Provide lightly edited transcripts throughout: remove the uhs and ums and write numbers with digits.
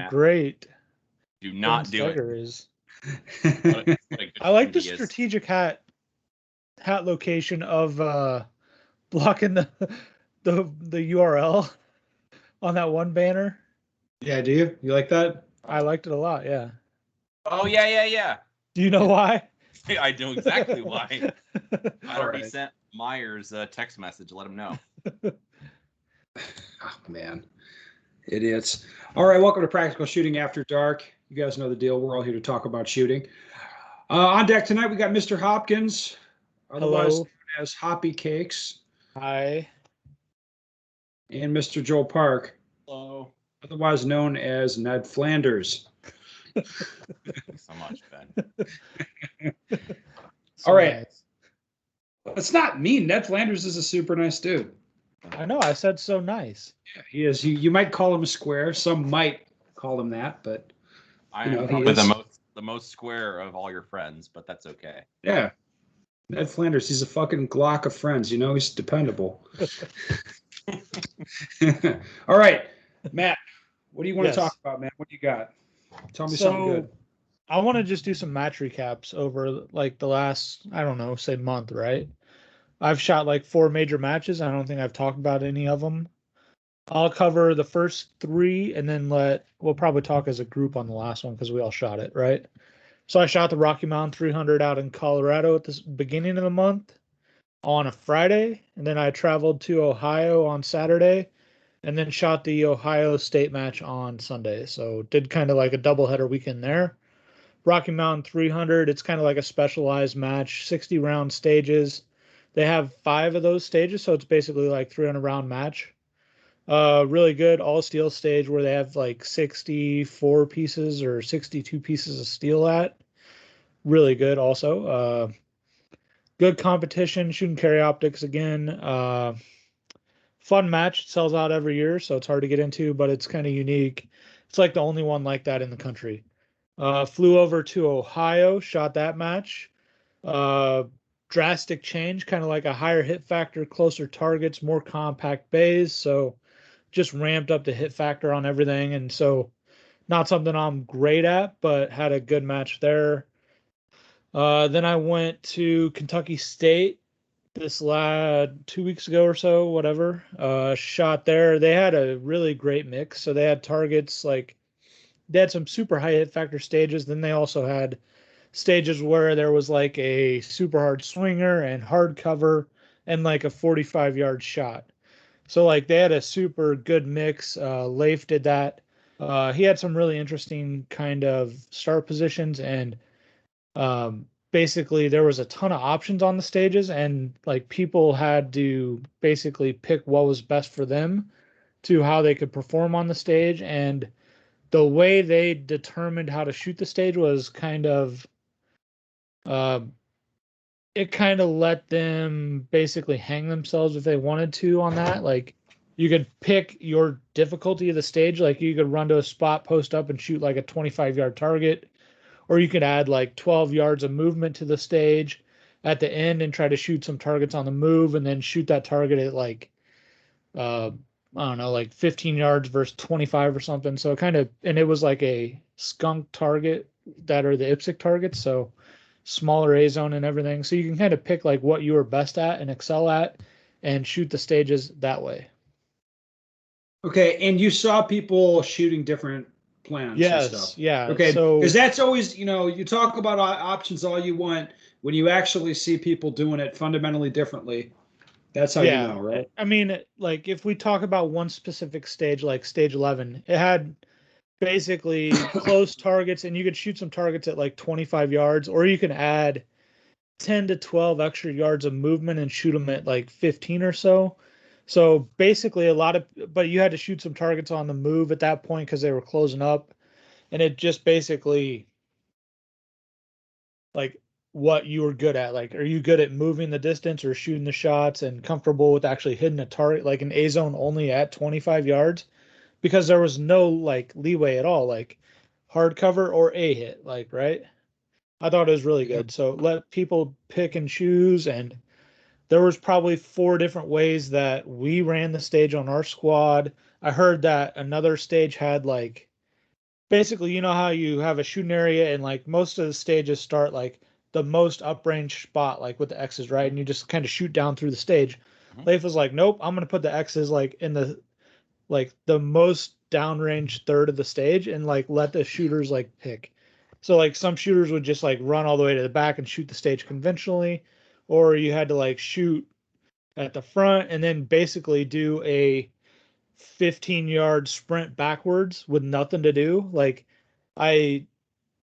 Matt. great Do Ben not do it. Steger is. What a good I like friend the he is. strategic hat location of blocking the URL on that one banner. Yeah, do you? You like that? I liked it a lot. Yeah. Oh yeah. Do you know why? I know exactly why. I already right. sent Myers a text message. Let him know. Oh, man. Idiots. All right, welcome to Practical Shooting After Dark. You guys know the deal. We're all here to talk about shooting. On deck tonight, we got Mr. Hopkins, otherwise Hello. known as Hoppy Cakes, Hi. and Mr. Joe Park, Hello. otherwise known as Ned Flanders. Thanks so much, Ben. All right. Nice. It's not mean. Ned Flanders is a super nice dude. I know. I said so nice. Yeah, he is. You might call him a square. Some might call him that, but I know, am he probably is. the most square of all your friends, but that's okay. yeah. Ned Flanders, he's a fucking Glock of friends. You know, he's dependable. All right, Matt, what do you want to talk about, man? What do you got? Tell me something good. I want to just do some match recaps over like the last, I don't know, say month, right? I've shot like 4 major matches. I don't think I've talked about any of them. I'll cover the first 3 and then we'll probably talk as a group on the last one because we all shot it, right? So I shot the Rocky Mountain 300 out in Colorado at the beginning of the month on a Friday, and then I traveled to Ohio on Saturday, and then shot the Ohio State match on Sunday. So did kind of like a doubleheader weekend there. Rocky Mountain 300, it's kind of like a specialized match, 60 round stages. They have 5 of those stages, so it's basically like 300 round match. Really good all steel stage where they have like 64 pieces or 62 pieces of steel at. Really good also. Good competition, shooting carry optics again. Fun match. It sells out every year, so it's hard to get into, but it's kind of unique. It's like the only one like that in the country. Flew over to Ohio, shot that match. Uh, Drastic change, kind of like a higher hit factor, closer targets, more compact bays. So just ramped up the hit factor on everything. And so not something I'm great at, but had a good match there. Then I went to Kentucky State this last 2 weeks ago or so, whatever. Shot there. They had a really great mix. So they had targets like they had some super high hit factor stages. Then they also had stages where there was like a super hard swinger and hard cover and like a 45-yard shot. So like they had a super good mix. Leif did that. He had some really interesting kind of start positions and basically there was a ton of options on the stages and like people had to basically pick what was best for them to how they could perform on the stage, and the way they determined how to shoot the stage was kind of uh, it kind of let them basically hang themselves if they wanted to on that. Like you could pick your difficulty of the stage, like you could run to a spot, post up and shoot like a 25-yard target, or you could add like 12 yards of movement to the stage at the end and try to shoot some targets on the move and then shoot that target at like uh I don't know, like 15 yards versus 25 or something. So it kind of, and it was like a skunk target that are the IPSC targets, so smaller A zone and everything. So you can kind of pick like what you are best at and excel at and shoot the stages that way. Okay, and you saw people shooting different plans and stuff. Yes, yeah. Okay, So because that's always, you talk about options all you want. When you actually see people doing it fundamentally differently, that's how you know, right? I mean, like if we talk about one specific stage, like stage 11, it had basically close targets and you could shoot some targets at like 25 yards, or you can add 10 to 12 extra yards of movement and shoot them at like 15 or so. So basically but you had to shoot some targets on the move at that point because they were closing up. And it just basically like what you were good at. Like, are you good at moving the distance or shooting the shots and comfortable with actually hitting a target, like an A zone only at 25 yards? Because there was no like leeway at all, like hard cover or A hit, like, right? I thought it was really Yeah. good. So let people pick and choose, and there was probably 4 different ways that we ran the stage on our squad. I heard that another stage had like basically, you know how you have a shooting area and like most of the stages start like the most uprange spot, like with the X's, right? And you just kind of shoot down through the stage. Mhm. Leif was like, nope, I'm gonna put the X's like in the most downrange third of the stage and like let the shooters like pick. So like some shooters would just like run all the way to the back and shoot the stage conventionally, or you had to like shoot at the front and then basically do a 15-yard sprint backwards with nothing to do. Like I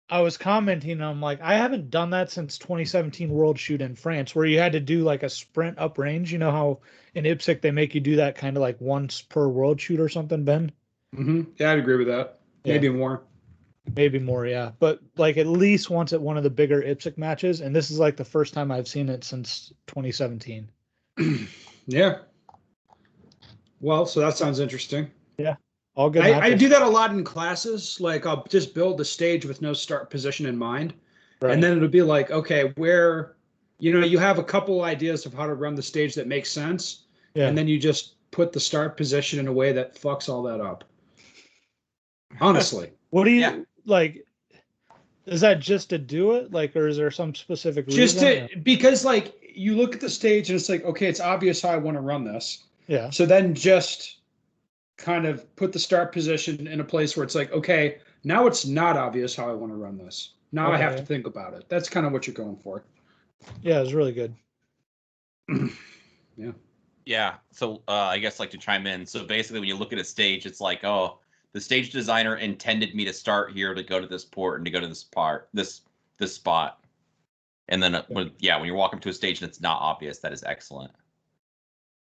I was commenting, I'm like, I haven't done that since 2017 World Shoot in France, where you had to do like a sprint up range. You know how in IPSC they make you do that kind of like once per World Shoot or something, Ben? Yeah, I'd agree with that. Yeah. Maybe more. Maybe more, yeah. But like at least once at one of the bigger IPSC matches, and this is like the first time I've seen it since 2017. Yeah. Well, so that sounds interesting. All good I matches. do that a lot in classes. Like I'll just build the stage with no start position in mind. Right. And then it'll be like, okay, where, you have a couple ideas of how to run the stage that makes sense. Yeah. And then you just put the start position in a way that fucks all that up. Honestly. What do you Yeah. like? Is that just to do it? Like, or is there some specific reason? Just because like you look at the stage and it's like, okay, it's obvious how I want to run this. Yeah. So then just kind of put the start position in a place where it's like, okay, now it's not obvious how I want to run this. Now I have Okay. to think about it. That's kind of what you're going for. Yeah, it was really good. Yeah. So I guess like to chime in. So basically, when you look at a stage, it's like, oh, the stage designer intended me to start here to go to this port and to go to this spot. And then when you're walking to a stage and it's not obvious, that is excellent.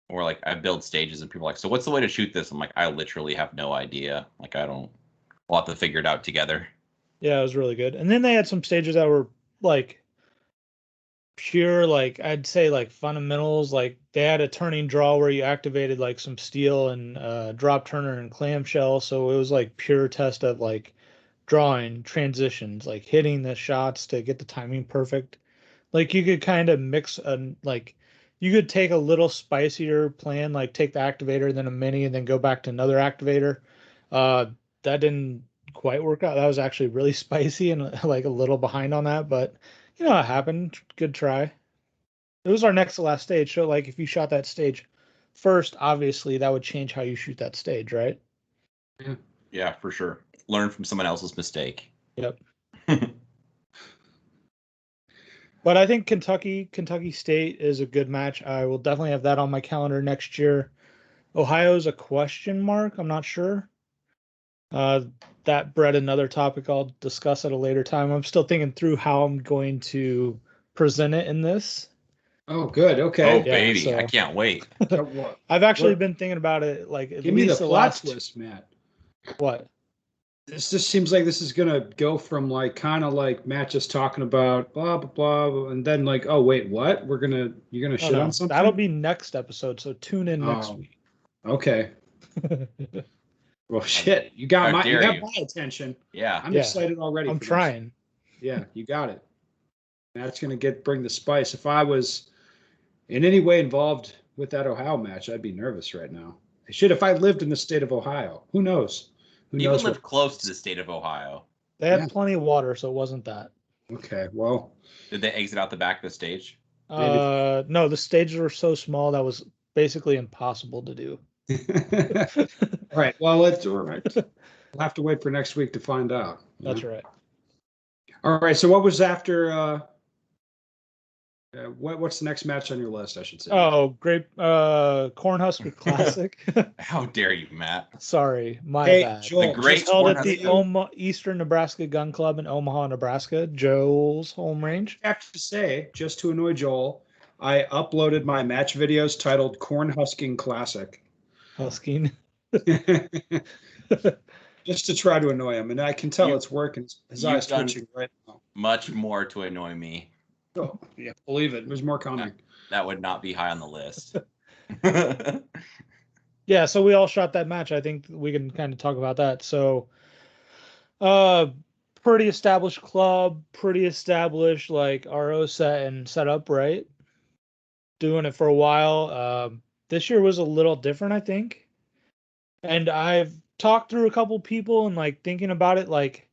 Or like I build stages and people are like, so what's the way to shoot this? I'm like, I literally have no idea. Like we'll have to figure it out together. Yeah, it was really good. And then they had some stages that were like pure, like I'd say like fundamentals. Like they had a turning draw where you activated like some steel and drop turner and clamshell. So it was like pure test of like drawing transitions, like hitting the shots to get the timing perfect. Like you could kind of mix you could take a little spicier plan, like take the activator, then a mini, and then go back to another activator. That didn't quite work out. That was actually really spicy and like a little behind on that, but you know, it happened. Good try. It was our next to last stage. So like if you shot that stage first, obviously that would change how you shoot that stage, right? Yeah, for sure. Learn from someone else's mistake. Yep. But I think Kentucky State is a good match. I will definitely have that on my calendar next year. Ohio's a question mark. I'm not sure. That bred another topic I'll discuss at a later time. I'm still thinking through how I'm going to present it in this. Oh, good. Oh, Okay. baby. so- I can't wait. So what? I've actually What- been thinking about it like at Give me the least plot last twist, Matt. what? This just seems like this is gonna go from like kind of like Matt just talking about blah blah blah, and then like, oh wait, what? You're gonna Oh, shit no, on something? that'll be next episode, so tune in next Oh. week. Okay. Well, shit, you got How my dare you. attention. Yeah. I'm Yeah. excited already. I'm for this. trying. Yeah, you got it. That's gonna bring the spice. If I was in any way involved with that Ohio match, I'd be nervous right now. Shit, if I lived in the state of Ohio, who knows? Who You knows? even live close to the state of Ohio. They had Yeah. plenty of water, so it wasn't that. Okay, well, Did they exit out the back of the stage? Maybe. No, the stages were so small that was basically impossible to do. all right. Well, let's all right. We'll have to wait for next week to find out. That's right. All right. So, what was after? What's the next match on your list? I should say. Oh, great. Cornhusker Classic. How dare you, Matt? Sorry, my Hey, bad. Joel, The great just Held at Cornhusker. the Eastern Nebraska Gun Club in Omaha, Nebraska, Joel's home range. have to say, just to annoy Joel, I uploaded my match videos titled "Cornhusking Classic," Husking. just to try to annoy him, and I can tell You- it's working. His you've eyes done- twitching right now. Much more to annoy me. Oh, yeah, believe it. There's more coming. That would not be high on the list. Yeah, so we all shot that match. I think we can kind of talk about that. So, pretty established club, pretty established like RO set and setup, right? Doing it for a while. This year was a little different, I think. And I've talked through a couple people and like thinking about it, like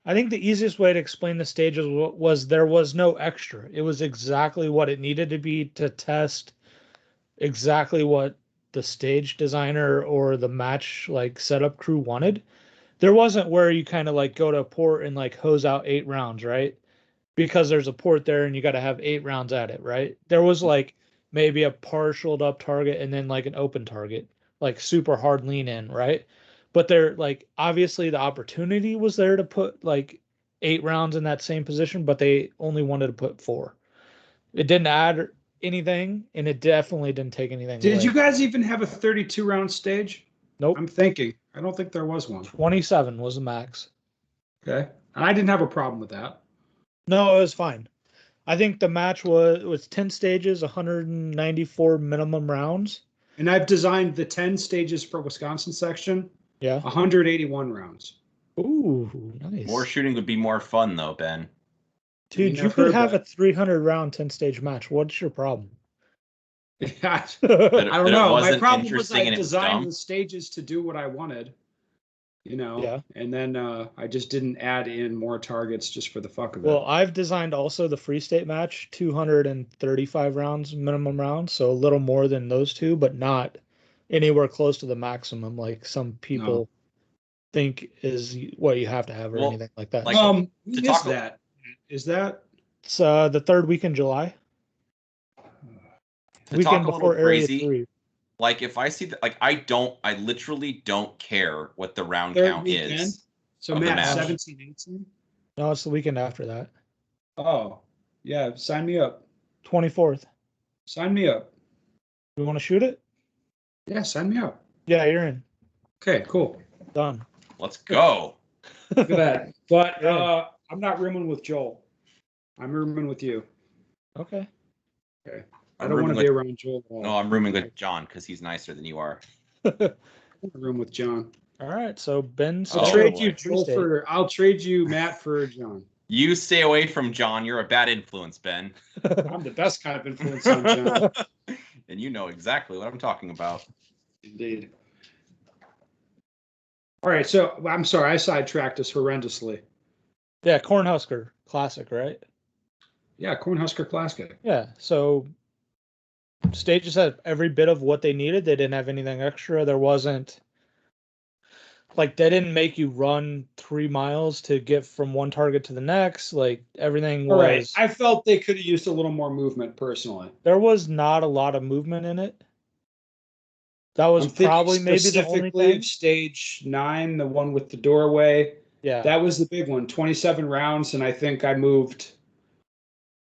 I think the easiest way to explain the stages was there was no extra. It was exactly what it needed to be to test exactly what the stage designer or the match like setup crew wanted. There wasn't where you kind of like go to a port and like hose out 8 rounds, right? Because there's a port there and you got to have 8 rounds at it, right? There was like maybe a partialed up target and then like an open target, like super hard lean in, right? But there, like, obviously the opportunity was there to put like 8 rounds in that same position, but they only wanted to put 4. It didn't add anything, and it definitely didn't take anything Did away. you guys even have a 32 round stage? Nope. I'm thinking. I don't think there was one. 27 was the max. Okay. And I didn't have a problem with that. No, it was fine. I think the match was 10 stages, 194 minimum rounds. And I've designed the 10 stages for Wisconsin section, Yeah. 181 rounds. Ooh, nice. More shooting would be more fun, though, Ben. Dude, you could have a 300 round 10 stage match. What's your problem? Yeah, That it- I don't that it know. My wasn't problem was interesting I and it was designed dumb. the stages to do what I wanted, you know, Yeah. and then I just didn't add in more targets just for the fuck of it. Well, I've designed also the free state match, 235 rounds minimum rounds, so a little more than those two, but not anywhere close to the maximum like some people think is what you have to have or Well, anything like that. like, So when to is talk- that? Is that it's the third week in July, To weekend talk a little before Area crazy, 3. like if I see that, like I literally don't care what the round third count weekend? is. So Of the Matt, match. 17, 18? No, it's the weekend after that, Oh, yeah. Sign me up. 24th. Sign me up. You want to shoot it? Yeah, sign me up. Yeah, you're in. Okay, cool. Done. Let's go. Look at that. But Yeah. I'm not rooming with Joel. I'm rooming with you. Okay. I I'm don't want rooming to be with- around Joel at all. No, I'm rooming with John because he's nicer than you are. I want to room with John. All right. So Ben, Oh, I'll Oh, trade boy. you Joel for. I'll trade you Matt for John. You stay away from John. You're a bad influence, Ben. I'm the best kind of influence on John. And you know exactly what I'm talking about. Indeed. All right, so I'm sorry, I sidetracked us horrendously. Yeah, Cornhusker Classic, right? Yeah, Cornhusker Classic. Yeah. So stages had every bit of what they needed. They didn't have anything extra. There wasn't like they didn't make you run 3 miles to get from one target to the next. Like everything All was. right, I felt they could have used a little more movement personally. There was not a lot of movement in it. That was I'm thinking probably maybe the only specifically thing. stage 9, the one with the doorway. Yeah. That was the big one. 27 rounds, and I think I moved.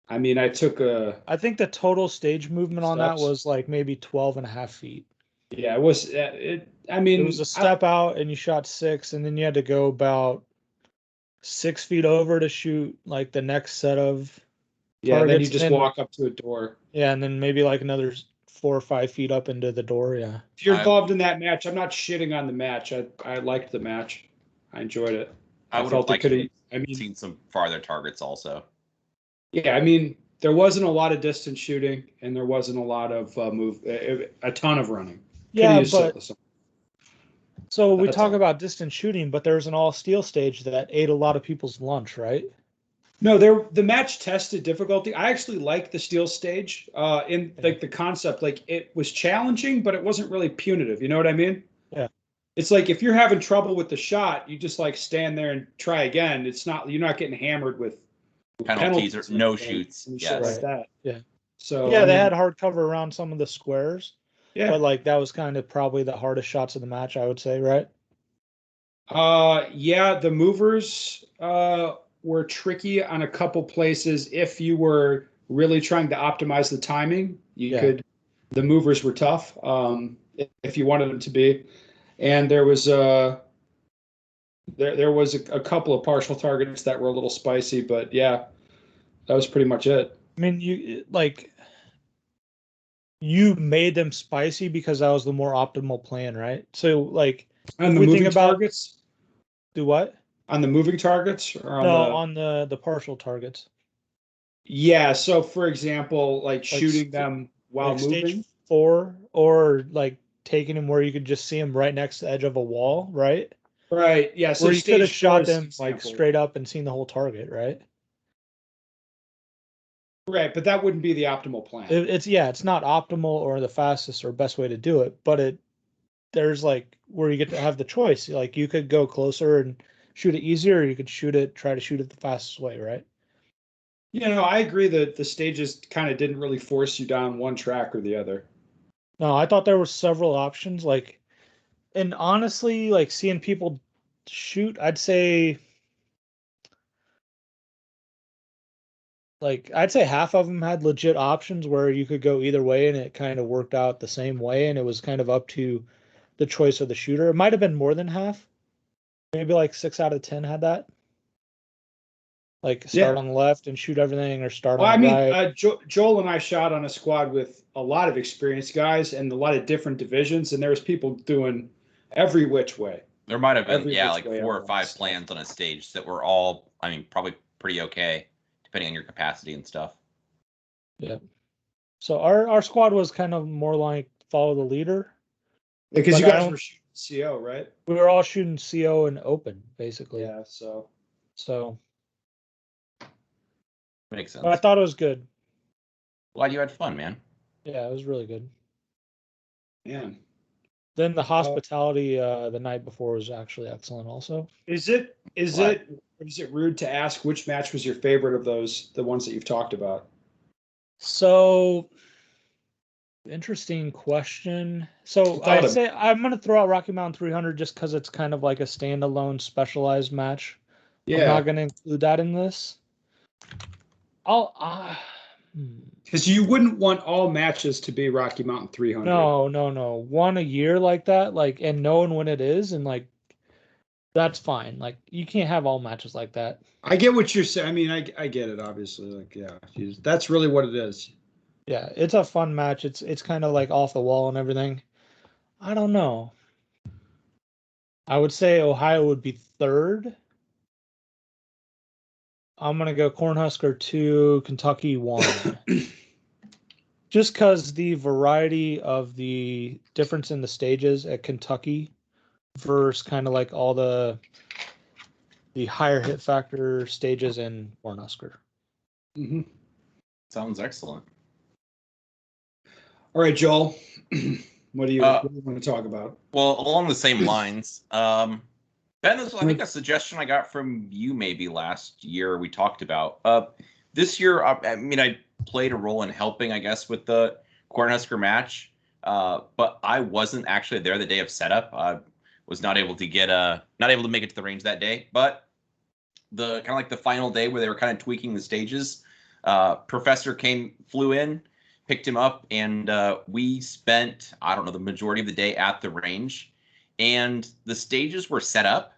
I mean, I took a. I think the total stage movement on that Steps. was like maybe 12 and a half feet. Yeah, it was. I mean, It was a step out and you shot 6, and then you had to go about 6 feet over to shoot like the next set of Yeah, then you targets, just and- walk up to a door. yeah, and then maybe like another 4 or 5 feet up into the door. Yeah. If you're I- involved in that match, I'm not shitting on the match. I liked the match. I enjoyed it. I would have felt it liked could to have. I mean, seen some farther targets also. yeah, I mean, there wasn't a lot of distance shooting, and there wasn't a lot of a ton of running. Coulda Yeah, used but some. so we That's talk all. about distance shooting, but there's an all steel stage that ate a lot of people's lunch, right? No, the match tested difficulty. I actually liked the steel stage. In like the concept, like it was challenging, but it wasn't really punitive. You know what I mean? Yeah. It's like if you're having trouble with the shot, you just like stand there and try again. It's not you're not getting hammered with Penalties or and no shit shoots. and shit Yes. like that. Yeah. So Yeah, I they mean, had hardcover around some of the squares, yeah. but like that was kind of probably the hardest shots of the match, I would say, right? Yeah, the movers were tricky on a couple places. If you were really trying to optimize the timing, you Yeah. could. The movers were tough. If you wanted them to be, and there was there was a couple of partial targets that were a little spicy, but yeah, that was pretty much it. I mean, you made them spicy because that was the more optimal plan, right? So like On the we think moving about- targets, do what? on the moving targets, or on No, the on the partial targets. yeah. So for example, like shooting st- them while like moving. stage 4 or like taking him where you could just see him right next to the edge of a wall, right? Right. Yeah. So Where you could have stage shot 4 is an them like example. straight up and seen the whole target, right? Right, but that wouldn't be the optimal plan. It's not optimal or the fastest or best way to do it, but there's like where you get to have the choice. Like you could go closer and shoot it easier, or you could try to shoot it the fastest way, right? I agree that the stages kind of didn't really force you down one track or the other. No, I thought there were several options. Like, and honestly, like seeing people shoot, I'd say half of them had legit options where you could go either way and it kind of worked out the same way, and it was kind of up to the choice of the shooter. It might have been more than half. Maybe like 6 out of 10 had that. Like start on the left and shoot everything, or start on the right. Joel and I shot on a squad with a lot of experienced guys and a lot of different divisions, and there was people doing every which way. There might have been, like 4 or 5 plans on a stage that were all, I mean, probably pretty okay, depending on your capacity and stuff. Yeah. So our squad was kind of more like follow the leader. Because you guys were shooting CO, right? We were all shooting CO and open, basically. Yeah, so makes sense. But I thought it was good. Glad you had fun, man. Yeah, it was really good. Man. Then the hospitality the night before was actually excellent also. Is it rude to ask which match was your favorite of those, the ones that you've talked about? So interesting question. So I'd say I'm going to throw out Rocky Mountain 300 just because it's kind of like a standalone specialized match. Yeah. I'm not going to include that in this. Because you wouldn't want all matches to be Rocky Mountain 300. No. One a year like that, like, and knowing when it is, and like, that's fine. Like, you can't have all matches like that. I get what you're saying. I mean, I get it, obviously. Like, yeah, that's really what it is. Yeah, it's a fun match. It's kind of like off the wall and everything. I don't know. I would say Ohio would be third. I'm going to go Cornhusker 2, Kentucky 1. Just because the variety of the difference in the stages at Kentucky versus kind of like all the higher hit factor stages in Cornhusker. Mm-hmm. Sounds excellent. All right, Joel. What do you want to talk about? Well, along the same lines, Ben, this was, I think, a suggestion I got from you maybe last year we talked about. This year, I mean, I played a role in helping, I guess, with the Cornhusker match, but I wasn't actually there the day of setup. I was not able to make it to the range that day. But the kind of like the final day where they were kind of tweaking the stages, Professor flew in, picked him up, and we spent, I don't know, the majority of the day at the range. And the stages were set up,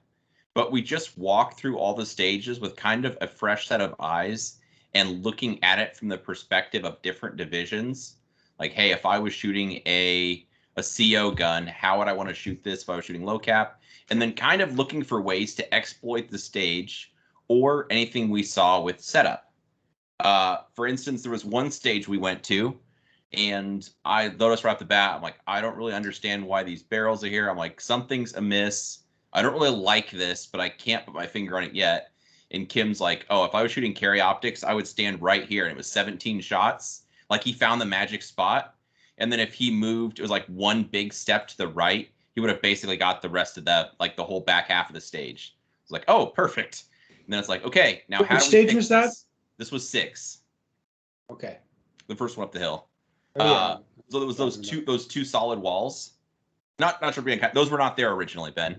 but we just walked through all the stages with kind of a fresh set of eyes and looking at it from the perspective of different divisions. Like, hey, if I was shooting a CO gun, how would I want to shoot this if I was shooting low cap? And then kind of looking for ways to exploit the stage or anything we saw with setup. For instance, there was one stage we went to, and I noticed right off the bat, I'm like, I don't really understand why these barrels are here. I'm like, something's amiss. I don't really like this, but I can't put my finger on it yet. And Kim's like, oh, if I was shooting carry optics, I would stand right here. And it was 17 shots. Like, he found the magic spot. And then if he moved, it was like one big step to the right, he would have basically got the rest of the whole back half of the stage. It's like, oh, perfect. And then it's like, okay, now how do we stage was that? This was 6. Okay. The first one up the hill. Oh, So there was those two solid walls. Not sure being kind. Those were not there originally, Ben.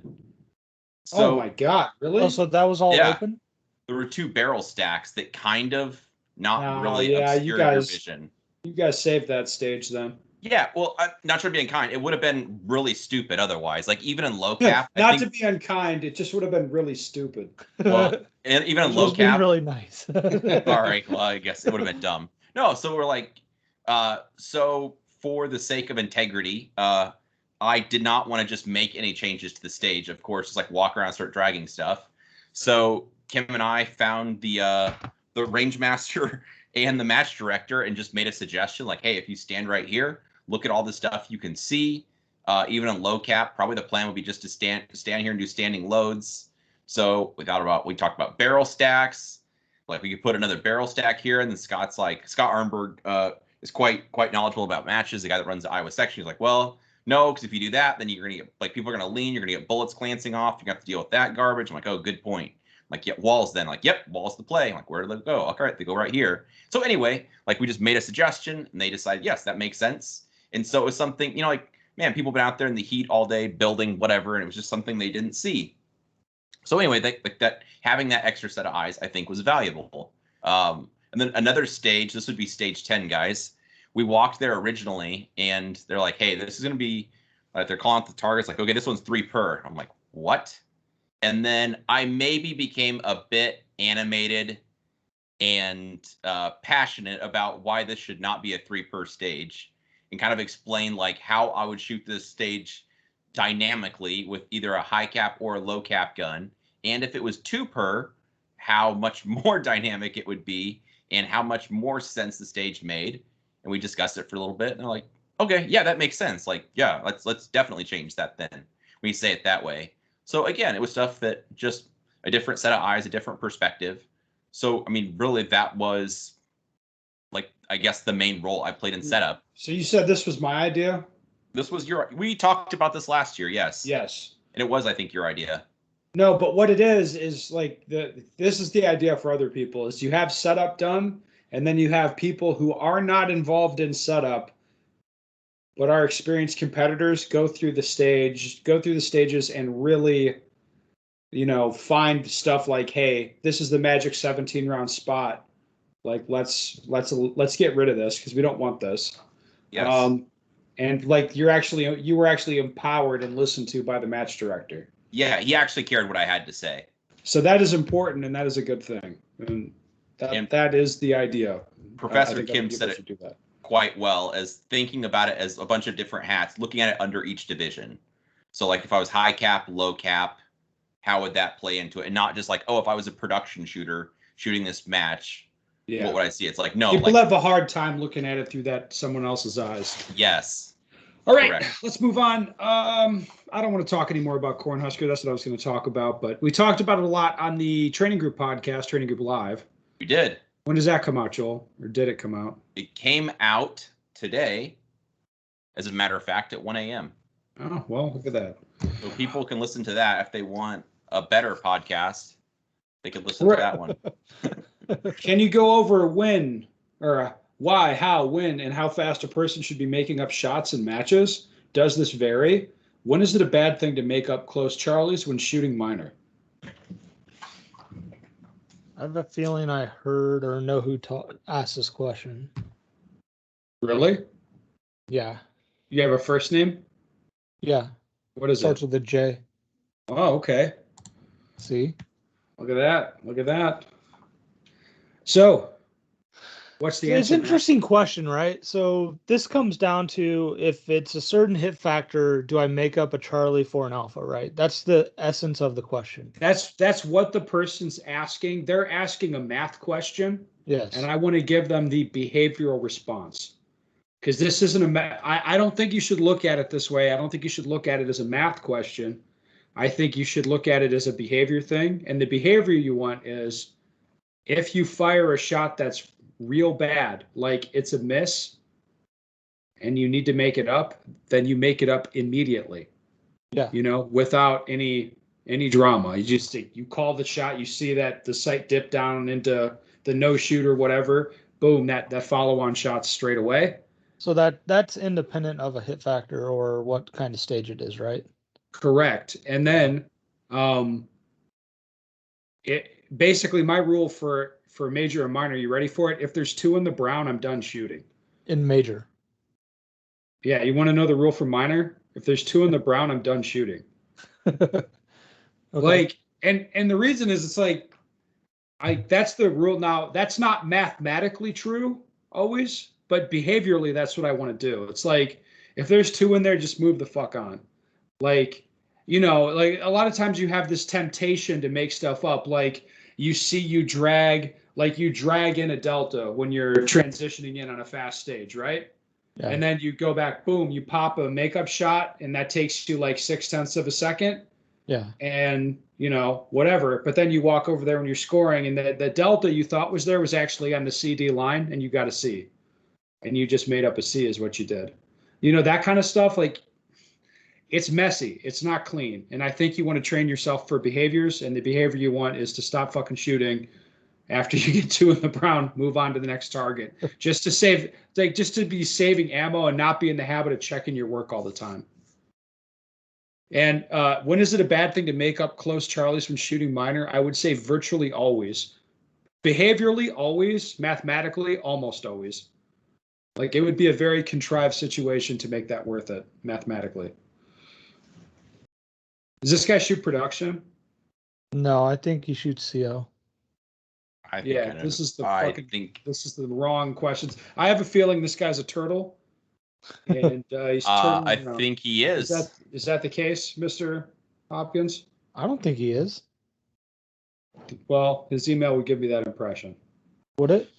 So, oh my God, really? Oh, so that was all open? There were 2 barrel stacks that kind of really obscured your vision. You guys saved that stage then. Yeah, well, I'm not sure being kind. It would have been really stupid otherwise. Like, even in low cap. To be unkind, it just would have been really stupid. Well, and even in low cap. Really nice. All right, well, I guess it would have been dumb. No, so we're like, so for the sake of integrity, I did not want to just make any changes to the stage. Of course, just like walk around and start dragging stuff. So Kim and I found the range master and the match director and just made a suggestion like, hey, if you stand right here, look at all the stuff you can see. Even on low cap, probably the plan would be just to stand here and do standing loads. So we talked about barrel stacks. Like we could put another barrel stack here, and then Scott Arnberg is quite knowledgeable about matches. The guy that runs the Iowa section, he's like, well, no, because if you do that, then you're gonna get like people are gonna lean, you're gonna get bullets glancing off, you're gonna have to deal with that garbage. I'm like, oh, good point. I'm like, yeah, walls then. Like, yep, walls the play. I'm like, where do they go? All right, they go right here. So anyway, like we just made a suggestion, and they decided, yes, that makes sense. And so it was something, like, man, people have been out there in the heat all day building whatever, and it was just something they didn't see. So anyway, that having that extra set of eyes, I think, was valuable. And then another stage, this would be stage 10, guys. We walked there originally, and they're like, hey, this is going to be, they're calling out the targets, like, okay, this one's 3 per. I'm like, what? And then I maybe became a bit animated and passionate about why this should not be a 3 per stage, and kind of explain like how I would shoot this stage dynamically with either a high cap or a low cap gun. And if it was 2 per, how much more dynamic it would be and how much more sense the stage made. And we discussed it for a little bit, and they're like, okay, yeah, that makes sense. Like, yeah, let's definitely change that then. We say it that way. So again, it was stuff that just a different set of eyes, a different perspective. So, I mean, really that was like, I guess the main role I played in setup. So you said this was my idea? This was we talked about this last year, yes. Yes. And it was, I think, your idea. No, but what it is like this is the idea for other people, is you have setup done, and then you have people who are not involved in setup, but are experienced competitors go through the stages and really, find stuff like, hey, this is the magic 17 round spot. Like, let's get rid of this because we don't want this. Yes. And like you were actually empowered and listened to by the match director. Yeah, he actually cared what I had to say. So that is important, and that is a good thing. And that is the idea. Professor Kim said it quite well, as thinking about it as a bunch of different hats, looking at it under each division. So like if I was high cap, low cap, how would that play into it? And not just like, oh, if I was a production shooter shooting this match, what would I see? It's like, no. People have a hard time looking at it through someone else's eyes. Yes. All right, correct. Let's move on. I don't want to talk anymore about Cornhusker. That's what I was going to talk about. But we talked about it a lot on the Training Group podcast, Training Group Live. We did. When does that come out, Joel? Or did it come out? It came out today, as a matter of fact, at 1 a.m. Oh, well, look at that. So people can listen to that if they want a better podcast. They could listen to that one. Can you go over when, or why, how, when, and how fast a person should be making up shots in matches? Does this vary? When is it a bad thing to make up close Charlies when shooting minor? I have a feeling I heard or know who asked this question. Really? Yeah. You have a first name? Yeah. What is it? Starts with a J. Oh, okay. See? Look at that. Look at that. So, what's the answer? It's an interesting question, right? So this comes down to if it's a certain hit factor, do I make up a Charlie for an alpha, right? That's the essence of the question. That's what the person's asking. They're asking a math question. Yes. And I want to give them the behavioral response. Because this isn't I don't think you should look at it this way. I don't think you should look at it as a math question. I think you should look at it as a behavior thing. And the behavior you want is, if you fire a shot that's real bad, like it's a miss, and you need to make it up, then you make it up immediately. Yeah. Without any drama. You call the shot, you see that the sight dip down into the no shoot or whatever, boom, that follow-on shot's straight away. So that's independent of a hit factor or what kind of stage it is, right? Correct. And then basically my rule for major and minor, you ready for it? If there's 2 in the brown, I'm done shooting. In major. Yeah, you want to know the rule for minor? If there's 2 in the brown, I'm done shooting. Okay. Like, and the reason is, it's like, that's the rule. Now, that's not mathematically true always, but behaviorally, that's what I want to do. It's like, if there's 2 in there, just move the fuck on. Like, like a lot of times you have this temptation to make stuff up. Like you drag in a delta when you're transitioning in on a fast stage, right? Yeah. And then you go back, boom, you pop a makeup shot, and that takes you like 0.6 of a second. Yeah. And, you know, whatever. But then you walk over there when you're scoring, and the delta you thought was there was actually on the CD line, and you got a C. And you just made up a C is what you did. You know, that kind of stuff, like, it's messy. It's not clean. And I think you want to train yourself for behaviors, and the behavior you want is to stop fucking shooting. After you get 2 in the brown, move on to the next target. Just to save, like, just to be saving ammo and not be in the habit of checking your work all the time. And when is it a bad thing to make up close Charlies from shooting minor? I would say virtually always. Behaviorally, always. Mathematically, almost always. Like, it would be a very contrived situation to make that worth it, mathematically. Does this guy shoot production? No, I think he shoots CO. I think Yeah, this is the I fucking. think This is the wrong questions. I have a feeling this guy's a turtle, and he's turning I around. think he is. Is that the case, Mr. Hopkins? I don't think he is. Well, his email would give me that impression. Would it?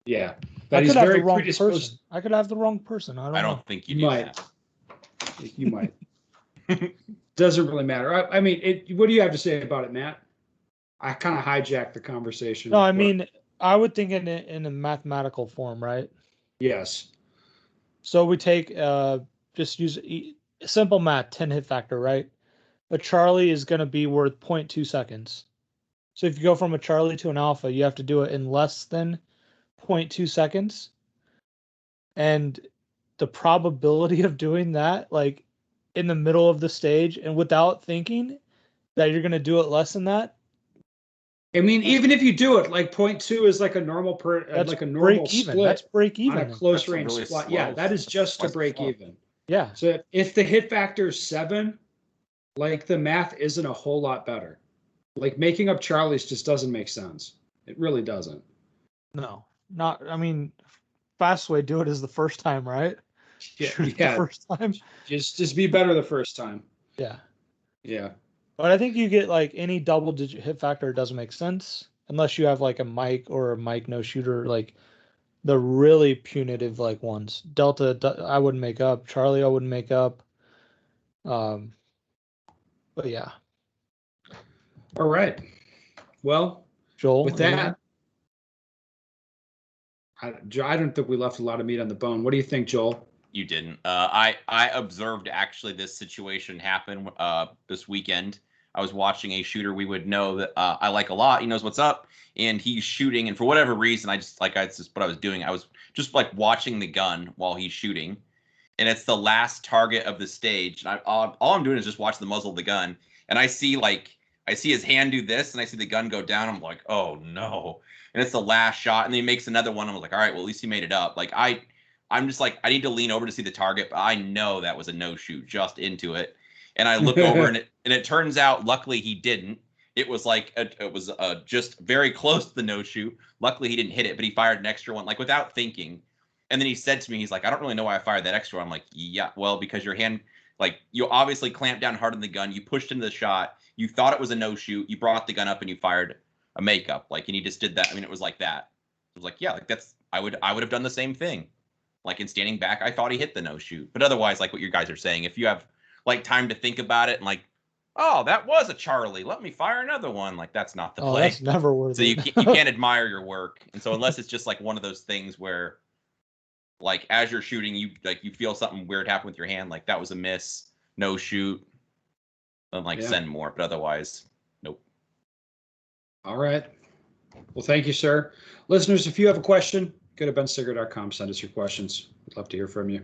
Yeah, I but he's could have very the wrong predisposed. person. I could have the wrong person. I I don't know. don't think you You do might. that. You might. Doesn't really matter. I mean, what do you have to say about it, Matt? I kind of hijacked the conversation. No, I mean, I would think in a mathematical form, right? yes. So we take just use simple math, 10 hit factor, right? A Charlie is going to be worth 0.2 seconds. So if you go from a Charlie to an Alpha, you have to do it in less than 0.2 seconds. And the probability of doing that, like in the middle of the stage and without thinking that you're going to do it less than that. I mean, even if you do it, like 0.2 is like a normal That's like a normal break even. split That's break on even. a close That's a range really spot. slow- Yeah, that is just to that's break slow. even. Yeah. So if the hit factor is 7, like the math isn't a whole lot better. Like making up Charlies just doesn't make sense. It really doesn't. No, not, I mean, fast way to do it is the first time, right? Yeah, Shoot it yeah. the first time. Just be better the first time. Yeah. Yeah. But I think you get like any double digit hit factor, it doesn't make sense unless you have like a Mike or a Mike no shooter, like the really punitive like ones. Delta, I wouldn't make up. Charlie, I wouldn't make up. But yeah, All right. Well, Joel. with anything? that, I don't think we left a lot of meat on the bone. What do you think, Joel? You didn't. I observed actually this situation happen this weekend. I was watching a shooter we would know that I like a lot. He knows what's up, and he's shooting. And for whatever reason, that's just what I was doing. I was just like watching the gun while he's shooting, and it's the last target of the stage. And all I'm doing is just watch the muzzle of the gun, and I see his hand do this, and I see the gun go down. I'm like, oh no! And it's the last shot, and then he makes another one. I'm like, all right, well at least he made it up. Like I'm just like, I need to lean over to see the target, but I know that was a no shoot just into it. And I look over and it turns out, luckily he didn't. It was like, it was just very close to the no shoot. Luckily he didn't hit it, but he fired an extra one, like without thinking. And then he said to me, he's like, I don't really know why I fired that extra one. I'm like, yeah, well, because your hand, like you obviously clamped down hard on the gun. You pushed into the shot. You thought it was a no shoot. You brought the gun up and you fired a makeup. Like, and he just did that. I mean, it was like that. It was like, yeah, like I would have done the same thing. Like in standing back, I thought he hit the no shoot. But otherwise, like what you guys are saying, if you have like time to think about it and like, oh, that was a Charlie, let me fire another one. Like that's not the play. That's never worth so it. you can't admire your work. And so unless it's just like one of those things where like as you're shooting, you feel something weird happen with your hand, like that was a miss, no shoot, then like send more. But otherwise, nope. All right. Well, thank you, sir. Listeners, if you have a question, go to bensigger.com. Send us your questions. We'd love to hear from you.